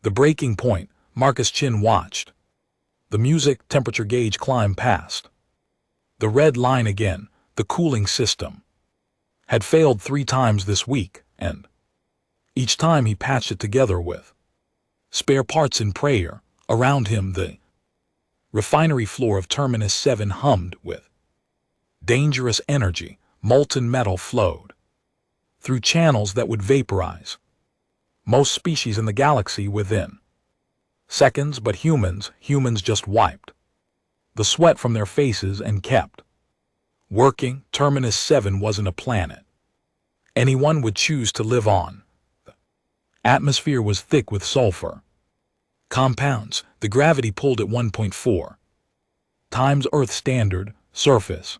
The breaking point, Marcus Chin watched. The music temperature gauge climbed past. The red line again, the cooling system. Had failed 3 times this week, and each time he patched it together with spare parts in prayer. Around him the refinery floor of Terminus 7 hummed with dangerous energy. Molten metal flowed through channels that would vaporize most species in the galaxy within seconds, but humans just wiped the sweat from their faces and kept working. Terminus 7 wasn't a planet anyone would choose to live on. The atmosphere was thick with sulfur compounds. The gravity pulled at 1.4 times Earth standard. Surface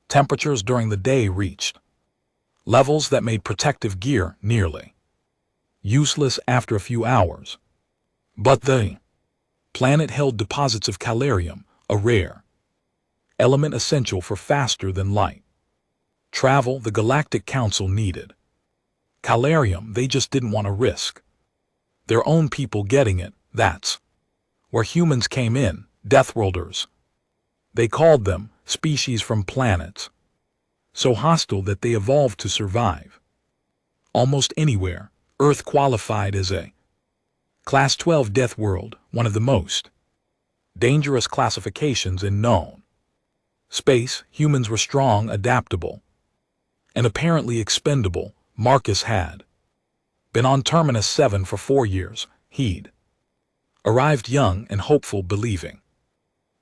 temperatures during the day reached levels that made protective gear nearly useless after a few hours. But the planet held deposits of calarium, a rare element essential for faster than light travel. The Galactic Council needed calarium. They just didn't want to risk their own people getting it. That's where humans came in. Deathworlders, they called them, species from planets so hostile that they evolved to survive almost anywhere. Earth qualified as a Class 12 death world, one of the most dangerous classifications in known space. Humans were strong, adaptable, and apparently expendable. Marcus had been on Terminus 7 for 4 years. He'd arrived young and hopeful, believing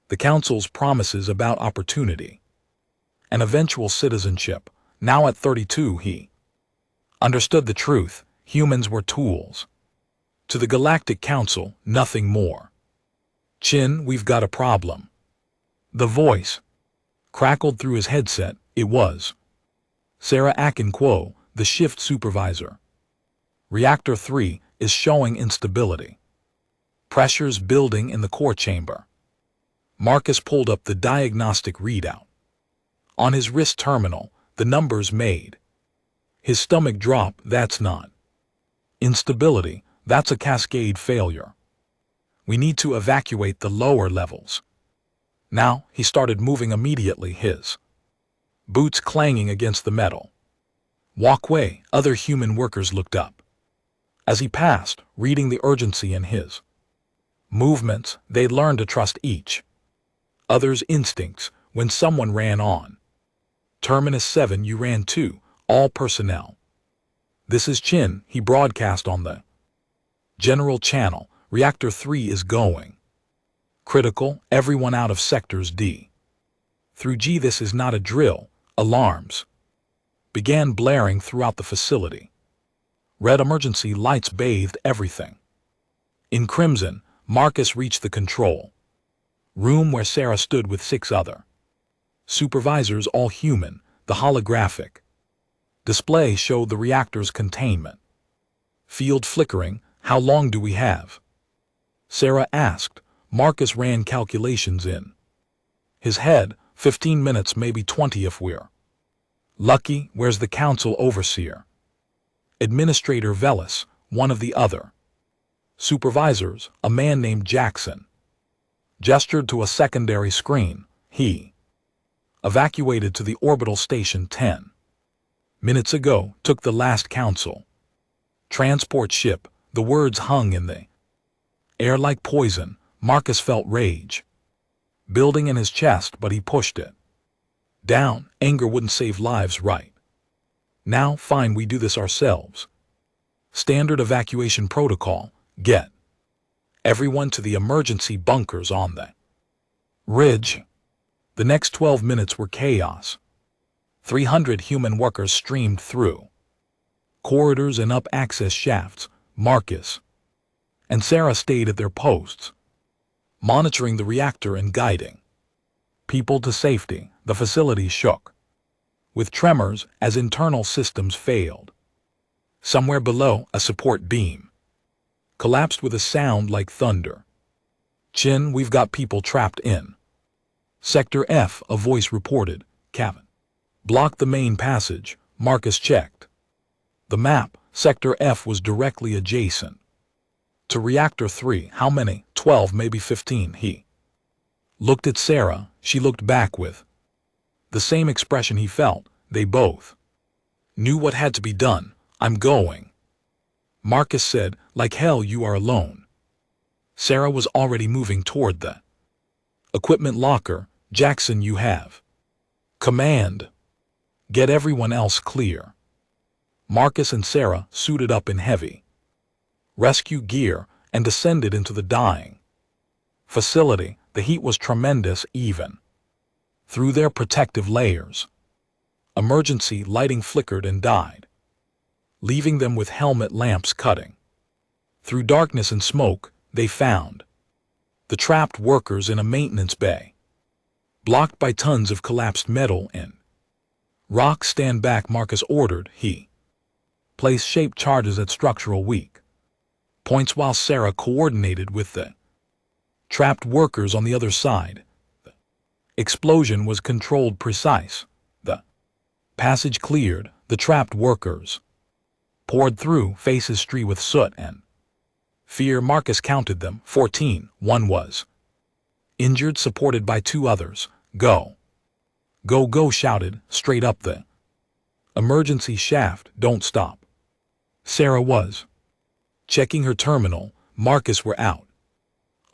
the Council's promises about opportunity and eventual citizenship. Now at 32 he understood the truth. Humans were tools to the Galactic Council, nothing more. Chin, we've got a problem. The voice crackled through his headset. It was Sarah Akinquo, the shift supervisor. Reactor 3 is showing instability. Pressures building in the core chamber. Marcus pulled up the diagnostic readout. On his wrist terminal, the numbers made his stomach drop. That's not instability, that's a cascade failure. We need to evacuate the lower levels. Now he started moving immediately, his boots clanging against the metal walkway. Other human workers looked up as he passed, reading the urgency in his movements. They'd learned to trust each other's instincts. When someone ran on Terminus 7, you ran too. All personnel. This is Chin, he broadcast on the general channel. Reactor 3 is going critical. Everyone out of sectors D through G. This is not a drill. Alarms began blaring throughout the facility. Red emergency lights bathed everything in crimson. Marcus reached the control room where Sarah stood with 6 other supervisors, all human. The holographic display showed the reactor's containment field flickering. How long do we have? Sarah asked. Marcus ran calculations in his head. 15 minutes, maybe 20 if we're lucky. Where's the council overseer? Administrator Velis, one of the other supervisors, a man named Jackson, gestured to a secondary screen. He evacuated to the orbital station 10 minutes ago. Took the last council transport ship. The words hung in the air like poison. Marcus felt rage building in his chest, but he pushed it down. Anger wouldn't save lives right now. Fine, we do this ourselves. Standard evacuation protocol. Get everyone to the emergency bunkers on the ridge. The next 12 minutes were chaos. 300 human workers streamed through corridors and up access shafts. Marcus and Sarah stayed at their posts, monitoring the reactor and guiding people to safety. The facility shook with tremors as internal systems failed. Somewhere below, a support beam collapsed with a sound like thunder. Chin, we've got people trapped in Sector F, a voice reported. Cabin blocked the main passage. Marcus checked the map. Sector F was directly adjacent To reactor 3, how many? 12, maybe 15, he looked at Sarah, she looked back with the same expression he felt. They both knew what had to be done. I'm going. Marcus said, like hell you are alone. Sarah was already moving toward the equipment locker. Jackson, you have command. Get everyone else clear. Marcus and Sarah suited up in heavy rescue gear and descended into the dying facility. The heat was tremendous even through their protective layers. Emergency lighting flickered and died, leaving them with helmet lamps cutting through darkness and smoke. They found the trapped workers in a maintenance bay, blocked by tons of collapsed metal and rock. Stand back, Marcus ordered. He placed shaped charges at structural weak points while Sarah coordinated with the trapped workers on the other side. The explosion was controlled precise. The passage cleared. The trapped workers poured through, faces streaked with soot and fear. Marcus counted them. 14. One was injured, supported by 2 others. Go. Go, go, shouted straight up the emergency shaft. Don't stop. Sarah was checking her terminal. Marcus were out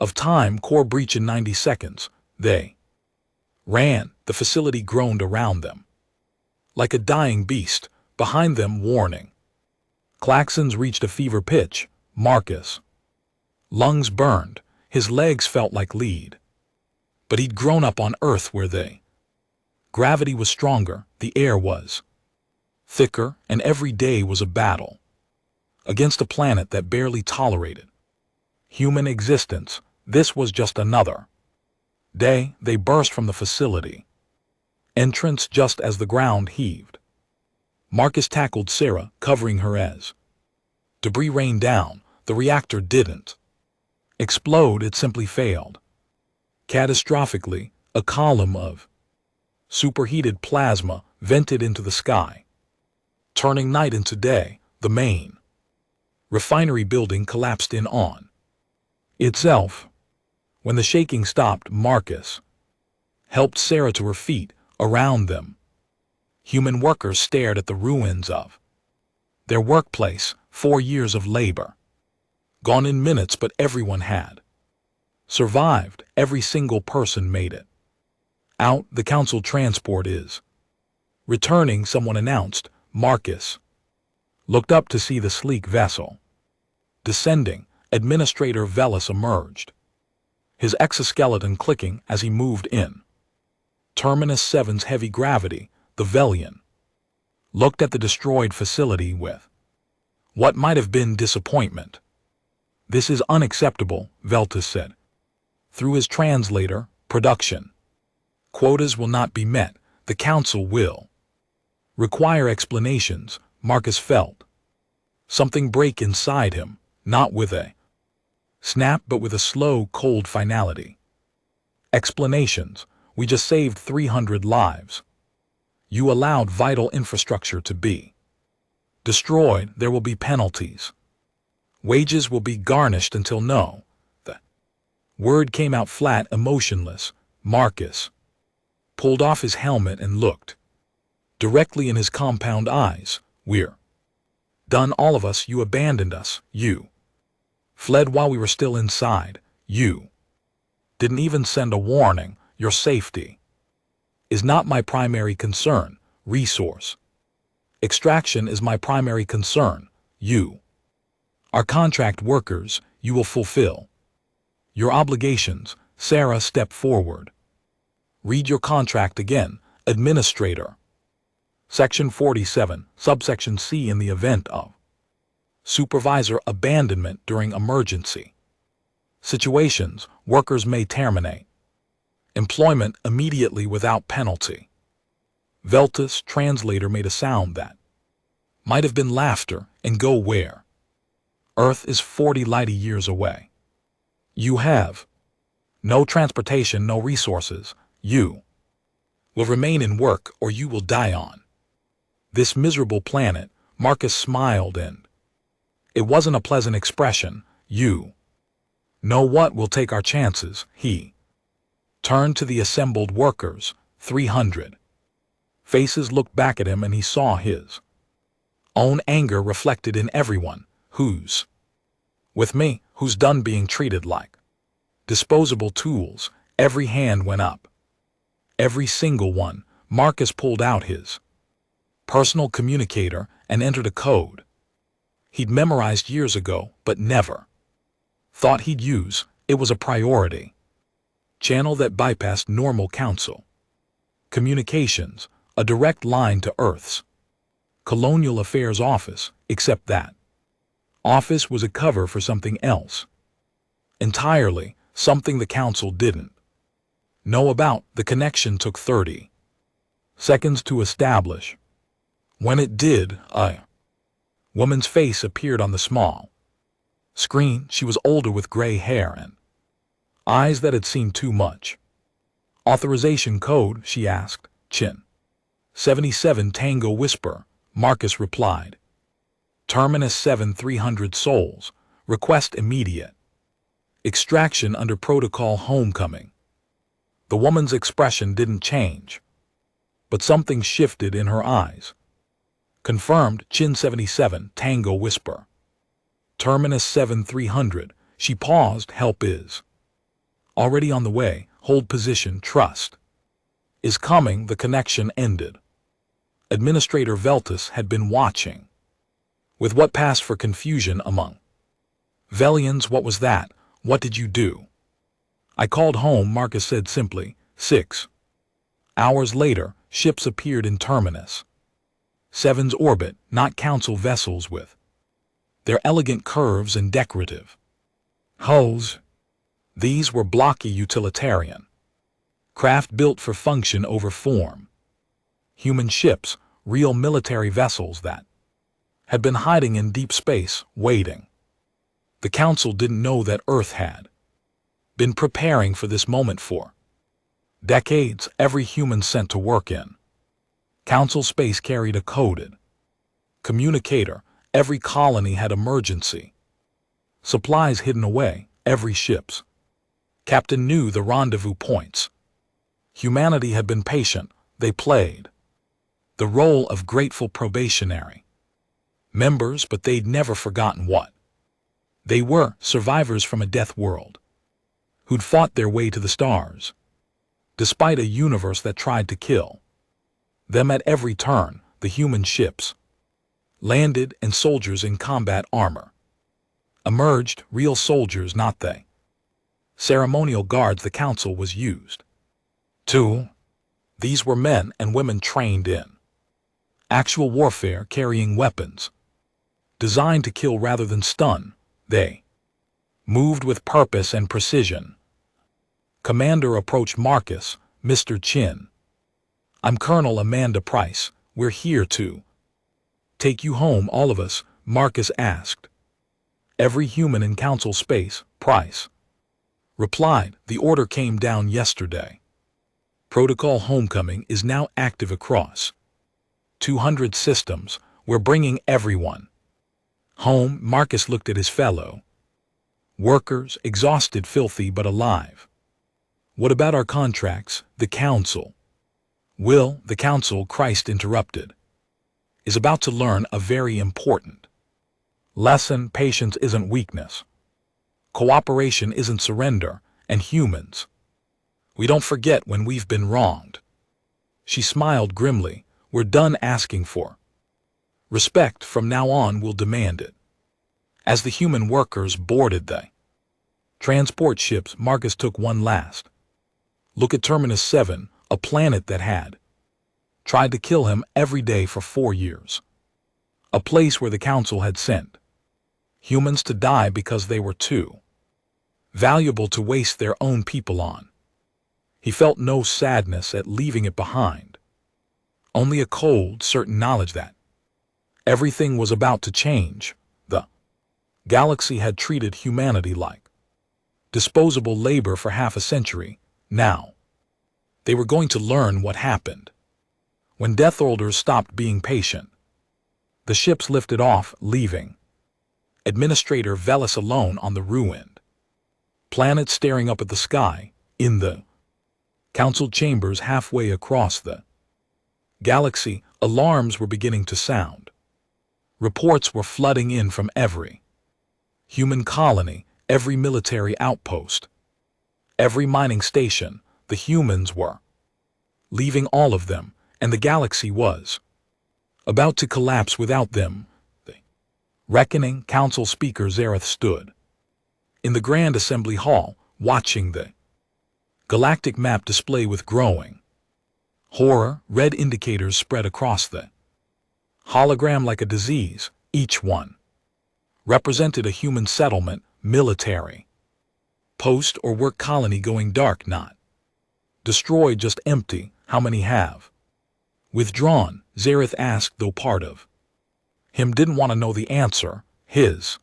of time. Core breach in 90 seconds. They ran. The facility groaned around them like a dying beast. Behind them, warning klaxons reached a fever pitch. Marcus' lungs burned. His legs felt like lead. But he'd grown up on Earth where gravity was stronger, the air was thicker, and every day was a battle against a planet that barely tolerated human existence. This was just another day. They burst from the facility entrance just as the ground heaved. Marcus tackled Sarah, covering her as debris rained down. The reactor didn't explode, it simply failed catastrophically. A column of superheated plasma vented into the sky, turning night into day. The main refinery building collapsed in on itself. When the shaking stopped, Marcus helped Sarah to her feet. Around them, human workers stared at the ruins of their workplace. 4 years of labor gone in minutes, but everyone had survived. Every single person made it out. The council transport is returning, someone announced. Marcus looked up to see the sleek vessel descending. Administrator Velis emerged, his exoskeleton clicking as he moved in. Terminus 7's heavy gravity. The Velian looked at the destroyed facility with what might have been disappointment. This is unacceptable, Veltus said through his translator. Production quotas will not be met. The council will require explanations. Marcus felt something break inside him, not with a snap but with a slow, cold finality. Explanations. We just saved 300 lives. You allowed vital infrastructure to be destroyed. There will be penalties. Wages will be garnished until no. The word came out flat, emotionless. Marcus pulled off his helmet and looked directly in his compound eyes. We're done, all of us. You abandoned us. You fled while we were still inside. You didn't even send a warning. Your safety is not my primary concern. Resource extraction is my primary concern. You are contract workers. You will fulfill your obligations. Sarah stepped forward. Read your contract again, Administrator. Section 47, subsection C. In the event of supervisor abandonment during emergency situations, workers may terminate employment immediately without penalty. Veltus, translator, made a sound that might have been laughter. And go where? Earth is 40 light years away. You have no transportation, no resources. You will remain in work or you will die on this miserable planet. Marcus smiled, and it wasn't a pleasant expression. You know what? We'll take our chances. He turned to the assembled workers, 300. Faces looked back at him and he saw his own anger reflected in everyone. Who's with me? Who's done being treated like disposable tools? Every hand went up. Every single one. Marcus pulled out his personal communicator and entered a code he'd memorized years ago, but never thought he'd use. It was a priority channel that bypassed normal council communications, a direct line to Earth's Colonial Affairs Office, except that office was a cover for something else entirely, something the council didn't know about. The connection took 30 seconds to establish. When it did, a woman's face appeared on the small screen. She was older with gray hair and eyes that had seen too much. Authorization code, she asked. Chin. 77 Tango Whisper, Marcus replied. Terminus 7300 souls. Request immediate extraction under protocol homecoming. The woman's expression didn't change, but something shifted in her eyes. Confirmed. Chin 77 Tango Whisper. Terminus 7300. She paused. Help is already on the way. Hold position. Trust is coming. The connection ended. Administrator Veltus had been watching with what passed for confusion among Velians. What was that? What did you do? I called home, Marcus said simply. 6 hours later, ships appeared in Terminus 7's orbit, not council vessels with their elegant curves and decorative hulls. These were blocky utilitarian craft built for function over form. Human ships, real military vessels that had been hiding in deep space, waiting. The council didn't know that Earth had been preparing for this moment for decades. Every human sent to work in council space carried a coded communicator. Every colony had emergency supplies hidden away. Every ship's captain knew the rendezvous points. Humanity had been patient. They played the role of grateful probationary members, but they'd never forgotten what they were. Survivors from a death world who'd fought their way to the stars, despite a universe that tried to kill them at every turn. The human ships landed, and soldiers in combat armor emerged. Real soldiers, not the ceremonial guards the council was used to. These were men and women trained in actual warfare, carrying weapons designed to kill rather than stun. They moved with purpose and precision. Commander approached Marcus. Mr. Chin, I'm Colonel Amanda Price. We're here to take you home. All of us? Marcus asked. Every human in council space, Price replied. The order came down yesterday. Protocol homecoming is now active across 200 systems. We're bringing everyone home. Marcus looked at his fellow workers, exhausted, filthy, but alive. What about our contracts? The council the council, Christ interrupted, is about to learn a very important lesson. Patience isn't weakness. Cooperation isn't surrender. And humans, we don't forget when we've been wronged. She smiled grimly. We're done asking for respect. From now on, we'll demand it. As the human workers boarded the transport ships, Marcus took one last look at Terminus 7, a planet that had tried to kill him every day for 4 years. A place where the council had sent humans to die because they were too valuable to waste their own people on. He felt no sadness at leaving it behind, only a cold, certain knowledge that everything was about to change. The galaxy had treated humanity like disposable labor for half a century. Now, they were going to learn what happened when Deathworlders stopped being patient. The ships lifted off, leaving Administrator Velis alone on the ruined planet staring up at the sky, in the council chambers halfway across the galaxy. Alarms were beginning to sound. Reports were flooding in from every human colony, every military outpost, every mining station. The humans were leaving all of them, and the galaxy was about to collapse without them. The reckoning. Council Speaker Zareth stood in the Grand Assembly Hall, watching the galactic map display with growing horror. Red indicators spread across the hologram like a disease. Each one represented a human settlement, military post, or work colony going dark. Not destroyed, just empty. How many have withdrawn? Zareth asked, though part of him didn't want to know the answer. His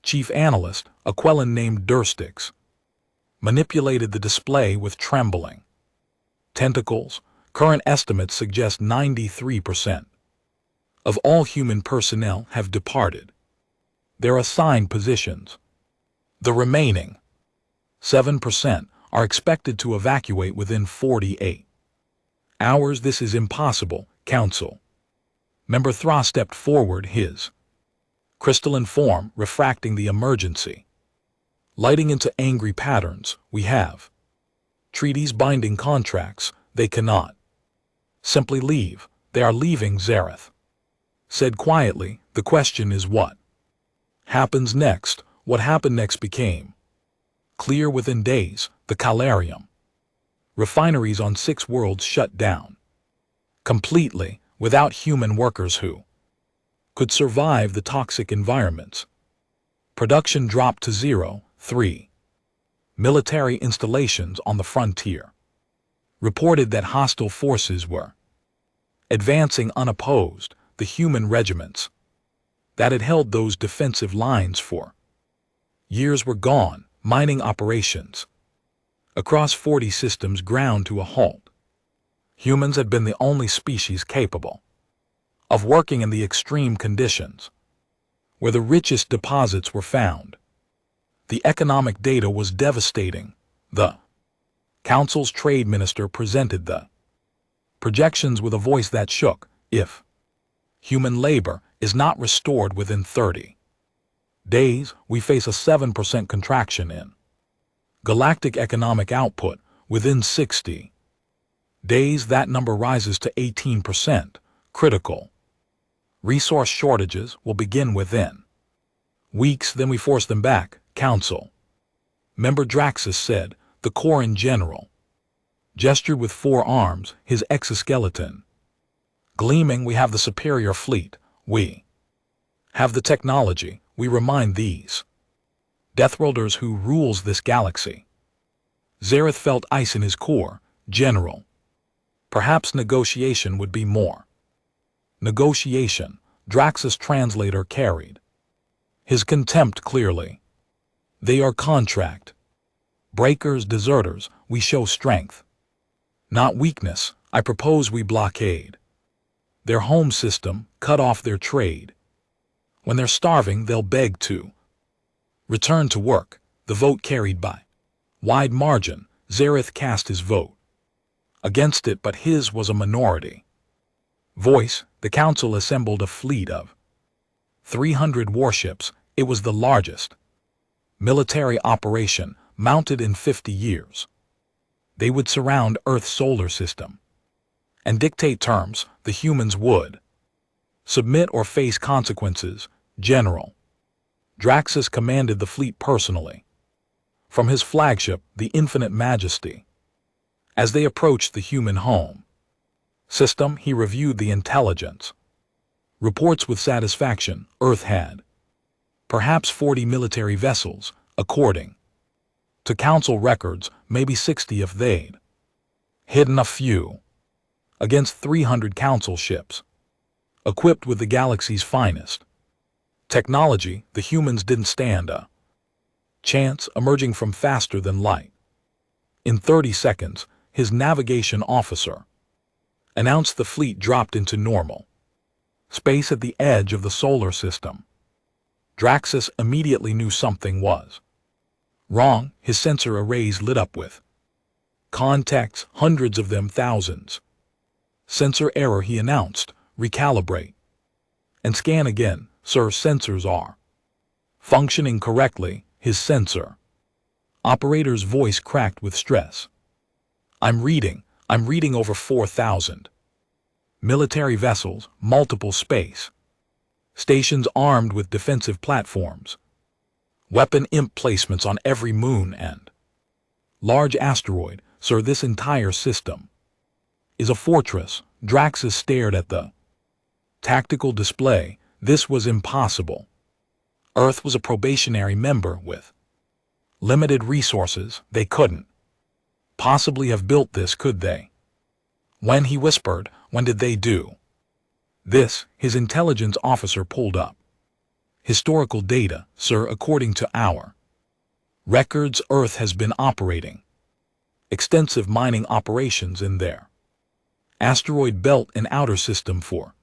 chief analyst, a Quellan named Durstix, manipulated the display with trembling tentacles. Current estimates suggest 93% of all human personnel have departed their assigned positions. The remaining 7% are expected to evacuate within 48 hours. This is impossible. Council Member Thra stepped forward, his crystalline form refracting the emergency lighting into angry patterns. We have treaties binding contracts. They cannot simply leave. They are leaving, Zareth said quietly. The question is what happens next. What happened next became clear within days. The Calarium refineries on 6 worlds shut down completely, without human workers who could survive the toxic environments. Production dropped to zero. 3 military installations on the frontier reported that hostile forces were advancing unopposed. The human regiments that had held those defensive lines for years were gone. Mining operations across 40 systems ground to a halt. Humans had been the only species capable of working in the extreme conditions where the richest deposits were found. The economic data was devastating. The Council's trade minister presented the projections with a voice that shook. If human labor is not restored within 30 days, we face a 7% contraction in galactic economic output. Within 60 days, that number rises to 18%. Critical resource shortages will begin within weeks, then we force them back. Council Member Draxus said. The core in general gestured with 4 arms, his exoskeleton gleaming. We have the superior fleet. We have the technology. We remind these Deathworlders who rules this galaxy. Zareth felt ice in his core. General, perhaps negotiation would be more. Negotiation, Draxus' translator carried his contempt clearly. They are contract breakers, deserters. We show strength, not weakness. I propose we blockade their home system, cut off their trade. When they're starving, they'll beg to return to work. The vote carried by wide margin. Zareth cast his vote against it, but his was a minority voice. The council assembled a fleet of 300 warships. It was the largest military operation mounted in 50 years. They would surround Earth's solar system and dictate terms. The humans would submit or face consequences. General Draxus commanded the fleet personally from his flagship, the Infinite Majesty. As they approached the human home system, he reviewed the intelligence reports with satisfaction. Earth had perhaps 40 military vessels, according to council records, maybe 60 if they'd hidden a few, against 300 council ships equipped with the galaxy's finest technology. The humans didn't stand a chance, emerging from faster than light. In 30 seconds, his navigation officer announced the fleet dropped into normal space at the edge of the solar system. Draxus immediately knew something was wrong. His sensor arrays lit up with contacts, hundreds of them, thousands. Sensor error, he announced. Recalibrate. And scan again. Sir, sensors are functioning correctly. His sensor operator's voice cracked with stress. I'm reading over 4,000 military vessels, multiple space stations armed with defensive platforms, weapon emplacements on every moon and large asteroid. Sir, this entire system is a fortress. Draxus stared at the tactical display. This was impossible. Earth was a probationary member with limited resources. They couldn't possibly have built this, could they? When he whispered, when did they do this? His intelligence officer pulled up historical data. Sir, according to our records, Earth has been operating extensive mining operations in their asteroid belt and outer system for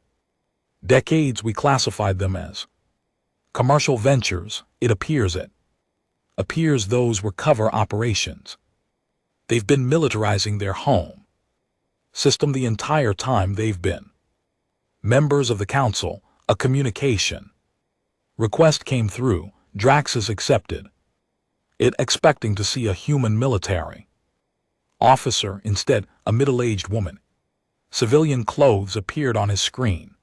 decades. We classified them as commercial ventures. It appears those were cover operations. They've been militarizing their home system the entire time they've been members of the Council. A communication request came through. Draxus accepted it, expecting to see a human military officer. Instead, a middle-aged woman. Civilian clothes appeared on his screen.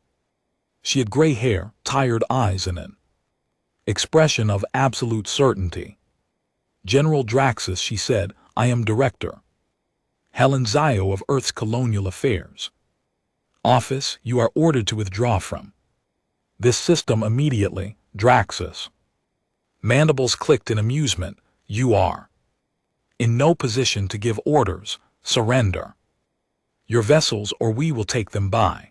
She had gray hair, tired eyes, and an expression of absolute certainty. General Draxus, she said, I am Director Helen Zio of Earth's Colonial Affairs Office. You are ordered to withdraw from this system immediately. Draxus' mandibles clicked in amusement. You are in no position to give orders. Surrender your vessels or we will take them by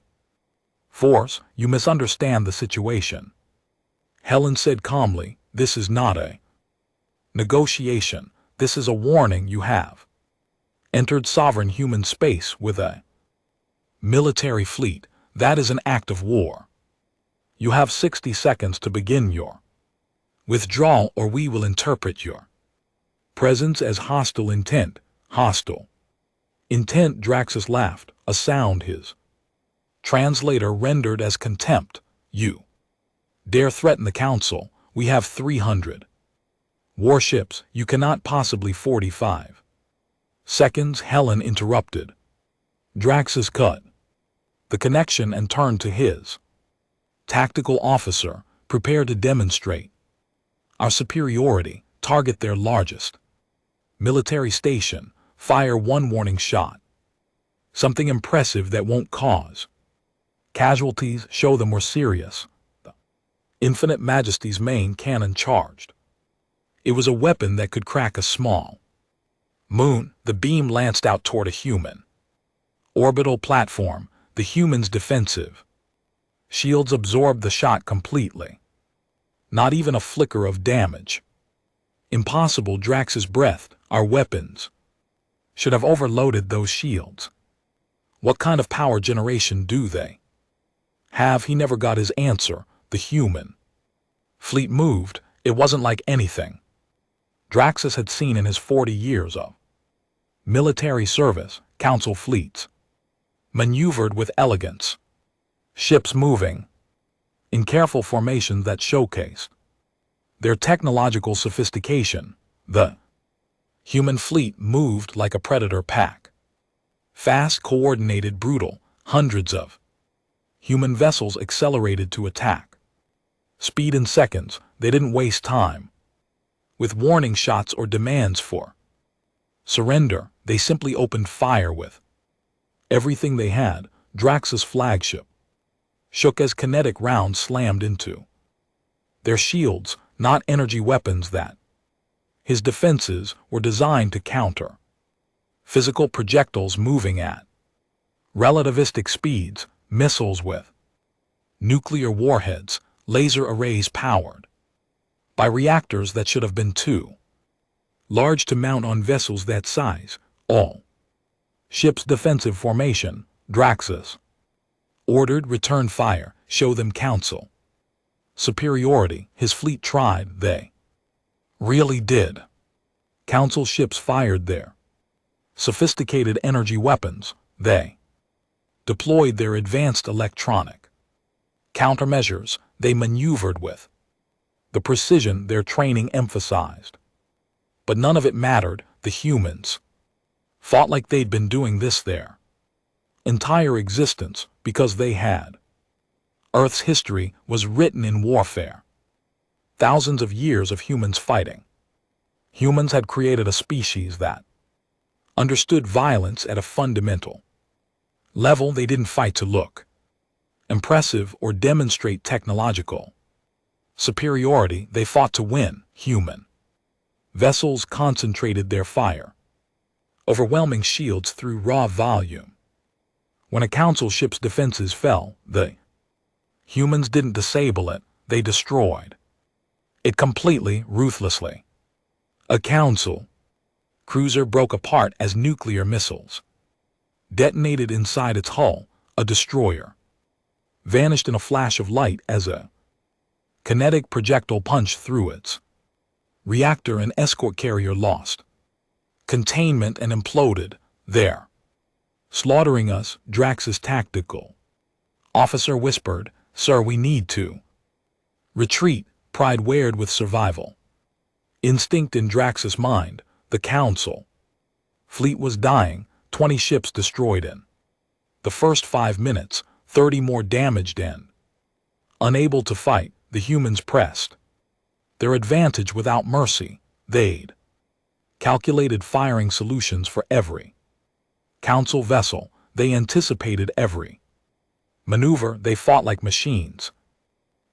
force. You misunderstand the situation, Helen said calmly. This is not a negotiation. This is a warning. You have entered sovereign human space with a military fleet. That is an act of war. You have 60 seconds to begin your withdrawal or we will interpret your presence as hostile intent. Hostile intent? Draxus laughed, a sound his translator rendered as contempt. You dare threaten the Council? We have 300 warships. You cannot possibly. 45 seconds, Helen interrupted. Draxus cut the connection and turned to his tactical officer. Prepare to demonstrate our superiority. Target their largest military station. Fire one warning shot. Something impressive that won't cause casualties. Show them we're serious. The Infinite Majesty's main cannon charged. It was a weapon that could crack a small moon. The beam lanced out toward a human orbital platform. The human's defensive shields absorbed the shot completely. Not even a flicker of damage. Impossible. Draxus breathed. Our weapons should have overloaded those shields. What kind of power generation do they have? He never got his answer. The human fleet moved. It wasn't like anything Draxus had seen in his 40 years of military service. Council fleets maneuvered with elegance. Ships moving in careful formation that showcased their technological sophistication. The human fleet moved like a predator pack. Fast, coordinated, brutal. Hundreds of human vessels accelerated to attack. Speed in seconds. They didn't waste time with warning shots or demands for surrender. They simply opened fire with everything they had. Draxus' flagship shook as kinetic rounds slammed into their shields, not energy weapons that his defenses were designed to counter. Physical projectiles moving at relativistic speeds, missiles with nuclear warheads, laser arrays powered by reactors that should have been too large to mount on vessels that size. All ships defensive formation. Draxus ordered return fire. Show them Council Superiority, his fleet tried, they really did. Council ships fired their sophisticated energy weapons, they deployed their advanced electronic countermeasures, they maneuvered with the precision their training emphasized. But none of it mattered. The humans fought like they'd been doing this their entire existence because they had. Earth's history was written in warfare. Thousands of years of humans fighting. Humans had created a species that understood violence at a fundamental level. They didn't fight to look impressive or demonstrate technological superiority. They fought to win. Human vessels concentrated their fire, overwhelming shields through raw volume. When a council ship's defenses fell, the humans didn't disable it, they destroyed it completely, ruthlessly. A council cruiser broke apart as nuclear missiles detonated inside its hull. A destroyer vanished in a flash of light as a kinetic projectile punched through its reactor. An escort carrier lost containment and imploded there, slaughtering us. Drax's tactical officer whispered, "Sir, we need to retreat." Pride wared with survival instinct in Drax's mind. The council fleet was dying, 20 ships destroyed in the first 5 minutes, 30 more damaged and unable to fight. The humans pressed their advantage without mercy. They'd calculated firing solutions for every council vessel. They anticipated every maneuver. They fought like machines,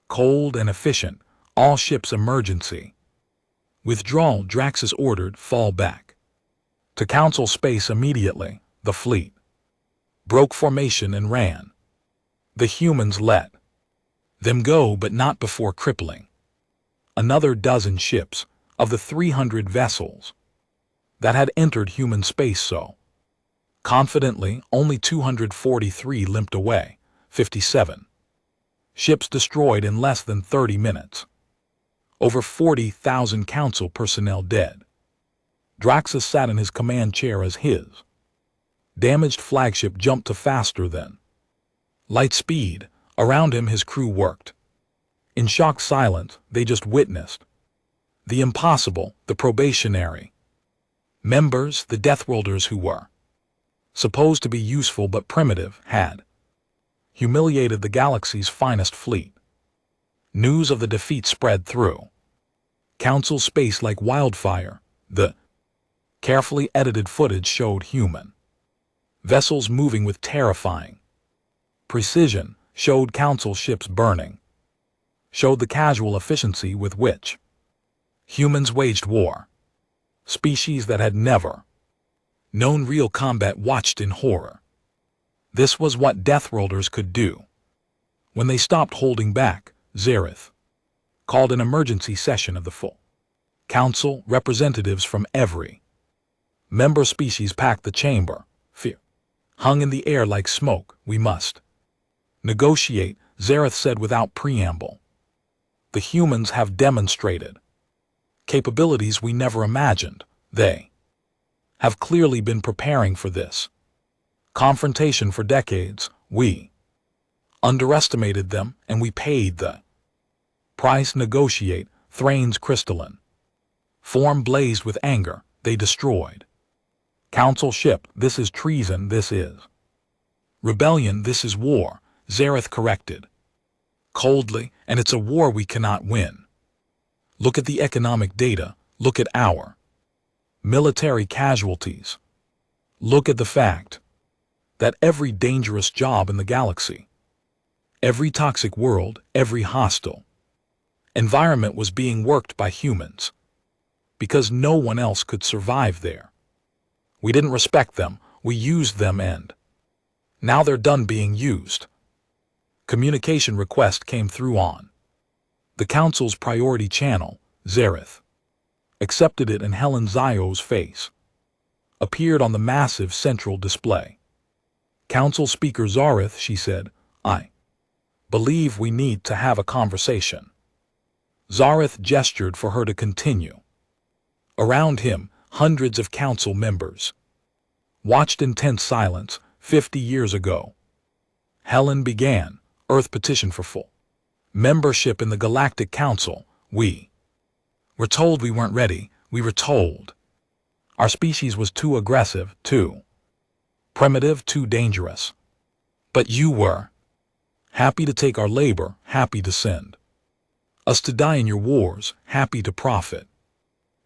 cold and efficient. All ships emergency withdrawal. Drax's ordered, fall back to council space immediately. The fleet broke formation and ran. The humans let them go, but not before crippling another dozen ships of the 300 vessels that had entered human space so confidently. Only 243 limped away. 57 ships destroyed in less than 30 minutes. Over 40,000 council personnel dead. Draxus sat in his command chair as his damaged flagship jumped to faster than light speed. Around him his crew worked in shocked silence. They just witnessed the impossible. The probationary members, the Deathworlders, who were supposed to be useful but primitive, had humiliated the galaxy's finest fleet. News of the defeat spread through council space like wildfire. The carefully edited footage showed human vessels moving with terrifying precision, showed council ships burning, showed the casual efficiency with which humans waged war. Species that had never known real combat watched in horror. This was what Deathworlders could do. When they stopped holding back, Zareth called an emergency session of the full council. Representatives from every member species packed the chamber. Fear hung in the air like smoke. "We must negotiate," Zareth said without preamble. "The humans have demonstrated capabilities we never imagined. They have clearly been preparing for this confrontation for decades. We underestimated them, and we paid the price." Negotiate. Thrane's crystalline form blazed with anger. "They destroyed council ship. This is treason. This is rebellion. This is war," Zareth corrected coldly, "and it's a war we cannot win. Look at the economic data. Look at our military casualties. Look at the fact that every dangerous job in the galaxy, every toxic world, every hostile environment was being worked by humans because no one else could survive there. We didn't respect them, we used them, and now they're done being used." Communication request came through on the council's priority channel. Zareth accepted it, and Helen Zio's face appeared on the massive central display. "Council Speaker Zareth," she said, "I believe we need to have a conversation." Zareth gestured for her to continue. Around him, hundreds of council members watched in tense silence. 50 years ago, Helen began. Earth petition for full membership in the Galactic Council. We were told we weren't ready. We were told our species was too aggressive, too primitive, too dangerous. But you were happy to take our labor, happy to send us to die in your wars, happy to profit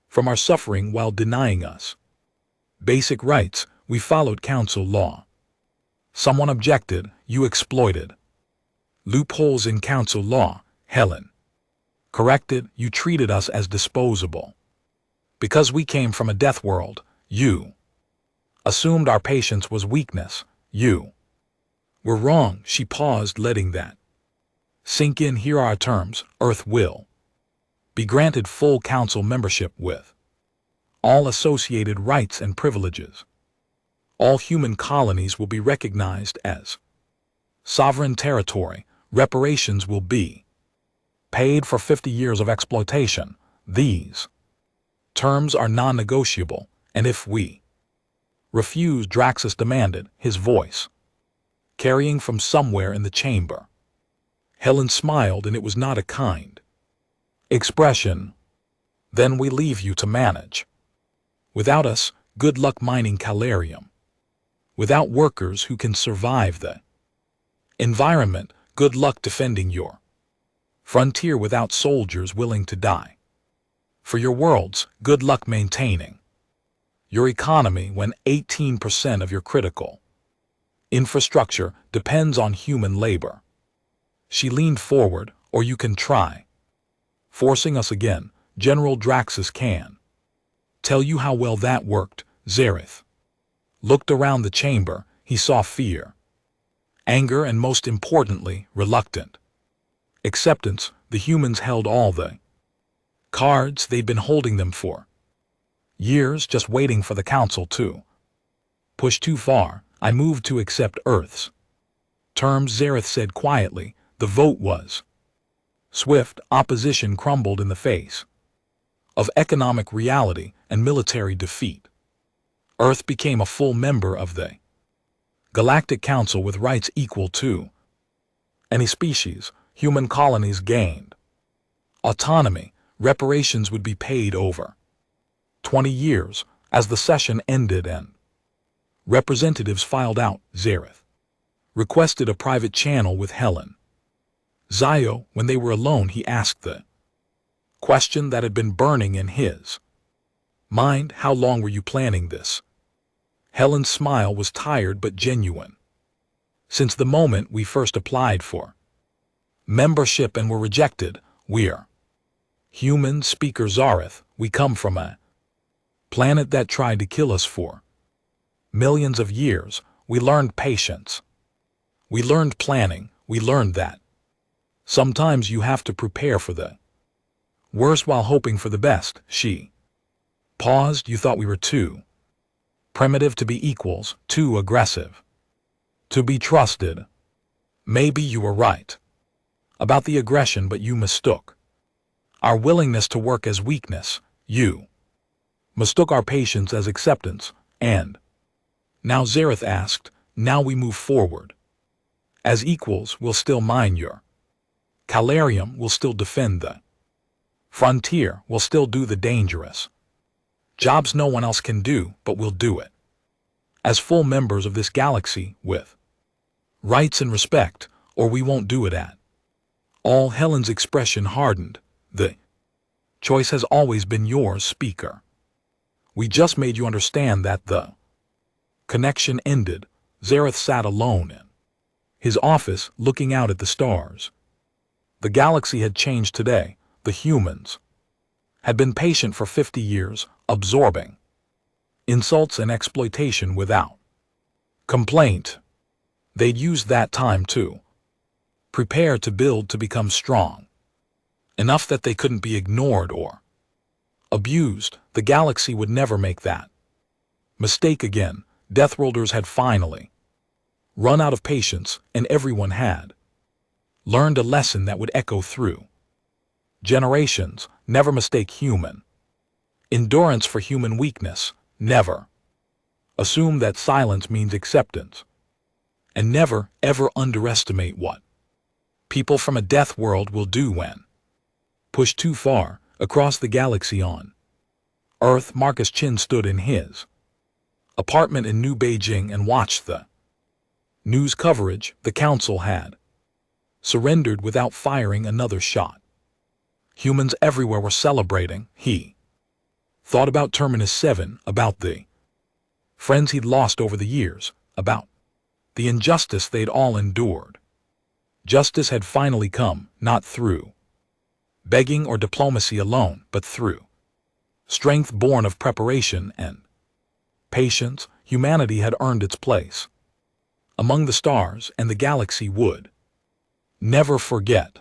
from our suffering while denying us basic rights. We followed council law. Someone objected. You exploited loopholes in council law. Helen corrected. You treated us as disposable. Because we came from a death world, you assumed our patience was weakness. You were wrong. She paused, letting that sink in. Here are our terms. Earth will be granted full council membership with all associated rights and privileges. All human colonies will be recognized as sovereign territory. Reparations will be paid for 50 years of exploitation. These terms are non-negotiable, and if we refuse, Draxus demanded, his voice carrying from somewhere in the chamber. Helen smiled, and it was not a kind expression. Then we leave you to manage. Without us, good luck mining calarium. Without workers who can survive the environment, good luck defending your frontier. Without soldiers willing to die for your worlds, good luck maintaining your economy when 18% of your critical infrastructure depends on human labor. She leaned forward. Or you can try forcing us again. General Draxus can tell you how well that worked. Zareth looked around the chamber. He saw fear, anger, and most importantly, reluctant acceptance. The humans held all the cards. They'd been holding them for years, just waiting for the council to push too far. I moved to accept Earth's terms, Zareth said quietly. The vote was swift. Opposition crumbled in the face of economic reality and military defeat. Earth became a full member of the Galactic Council with rights equal to any species. Human colonies gained autonomy. Reparations would be paid over 20 years. As the session ended and representatives filed out, Zareth requested a private channel with Helen. Zio, when they were alone, he asked the question that had been burning in his mind. How long were you planning this? Helen's smile was tired but genuine. Since the moment we first applied for membership and were rejected. We're human, Speaker Zareth. We come from a planet that tried to kill us for millions of years. We learned patience. We learned planning. We learned that sometimes you have to prepare for the worst while hoping for the best. She paused. You thought we were too primitive to be equals, too aggressive to be trusted. Maybe you were right about the aggression, but you mistook our willingness to work as weakness. You mistook our patience as acceptance. And now, Zareth asked, now we move forward. As equals, we'll still mine your calarium, we'll still defend the frontier, we'll still do the dangerous jobs no one else can do, but we'll do it as full members of this galaxy with rights and respect, or we won't do it at all. Helen's expression hardened. The choice has always been yours, Speaker. We just made you understand that the connection ended. Zareth sat alone in his office, looking out at the stars. The galaxy had changed today. The humans had been patient for 50 years, absorbing insults and exploitation without complaint. They'd used that time to prepare, to build, to become strong enough that they couldn't be ignored or abused. The galaxy would never make that mistake again. Deathworlders had finally run out of patience, and everyone had learned a lesson that would echo through Generations never mistake human. Endurance for human weakness, never. Assume that silence means acceptance. And never, ever underestimate what people from a death world will do when pushed too far across the galaxy on Earth. Marcus Chin stood in his apartment in New Beijing and watched the news coverage the council had surrendered without firing another shot. Humans everywhere were celebrating. He thought about Terminus 7, about the friends he'd lost over the years, about the injustice they'd all endured. Justice had finally come, not through begging or diplomacy alone, but through strength born of preparation and patience. Humanity had earned its place among the stars, and the galaxy would never forget.